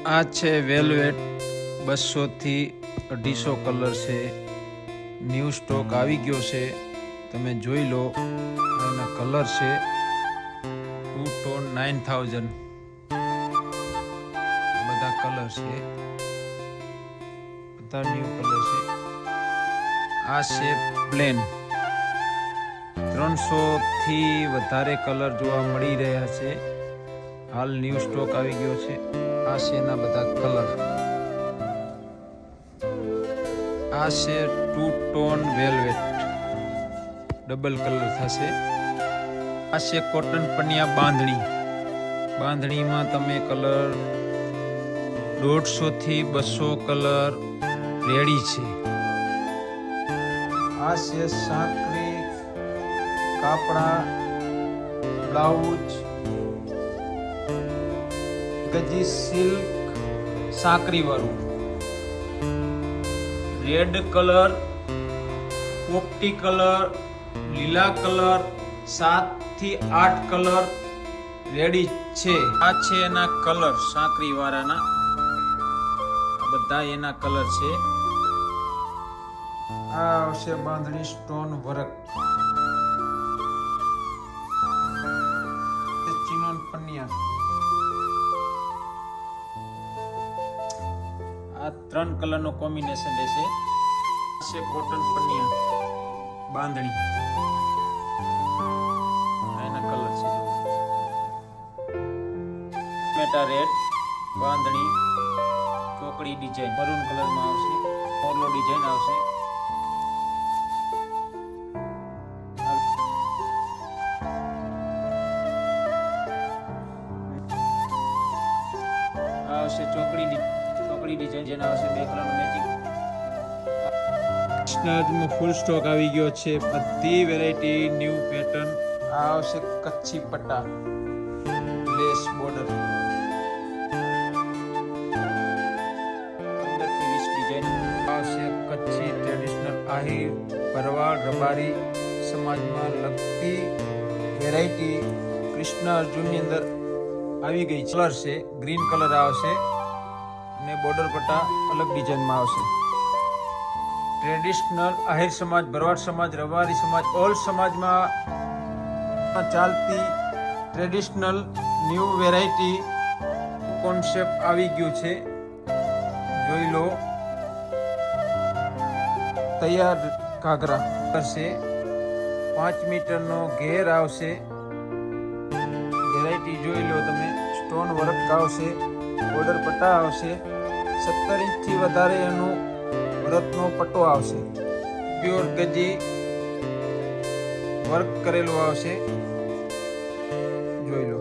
આ છે વેલ્વેટ 200 થી 250 કલર છે. ન્યૂ સ્ટોક આવી ગયો છે, તમે જોઈ લો. એના કલર છે 2 ટોન 9000. બધા કલર છે, બધા ન્યૂ કલર છે. આ છે પ્લેન. 300 થી વધારે કલર જોવા મળી રહ્યા છે. હાલ ન્યૂ સ્ટોક આવી ગયો છે. આ છે એના બધા કલર. આ છે 2 ટોન વેલ્વેટ, ડબલ કલર થશે. આ છે કોટન પનિયા બાંધણીમાં તમે કલર 150 થી 200 કલર રેડી છે. આ છે સાંકરી કાપડા બ્લાઉઝ, ગજી સિલ્ક સાંકરી વાળું. રેડ કલર, પોપટી કલર, લીલા કલર, 7 થી 8 કલર રેડી છે. આ છે એના કલર સાંકરી વાળાના, બધા એના કલર છે. આ આવશે બાંધણી સ્ટોન વર્ક, ચિનોન પનિયા. આ 3 કલરનો કોમ્બિનેશન રહેશે. છે કોટન પનિયા બાંધણી, એના કલર છે. મેટા રેડ બાંધણી, ચોકડી ડિઝાઇન મરૂન કલરમાં આવશે. મોરલો ડિઝાઇન આવશે. આવશે ચોકડી ડિઝાઇન, જેના આવશે 2 કલરનું મેચિંગ. કૃષ્ણમાં ફૂલ સ્ટોક આવી ગયો છે. બધી વેરાયટી ન્યૂ પેટર્ન. આ આવશે કચ્છી પટ્ટા, લેસ બોર્ડર, 15 થી 20 ડિઝાઇન. આવશે કચ્છી ટ્રેડિશનલ આહિર ભરવાડ રબારી સમાજમાં લગતી વેરાયટી કૃષ્ણ અર્જુનની અંદર આવી ગઈ. કલર છે ગ્રીન કલર આવશે અને બોર્ડર પટ્ટા અલગ ડિઝાઇનમાં આવશે. ટ્રેડિશનલ આહિર સમાજ, ભરવાડ સમાજ, રબારી સમાજ, ઓલ સમાજમાં ચાલતી ટ્રેડિશનલ ન્યૂ વેરાયટી કોન્સેપ્ટ આવી ગયું છે. જોઈ લો. તૈયાર ઘાઘરા કરશે, 5 મીટરનો ઘેર આવશે. વેરાયટી જોઈ લો તમે. સ્ટોન વર્ક આવશે, બોર્ડર પટ્ટા આવશે. 17 ઇંચથી વધારે એનો ભરતનો પટ્ટો આવશે. પ્યોર ગજી વર્ક કરેલું આવશે. જોઈ લો.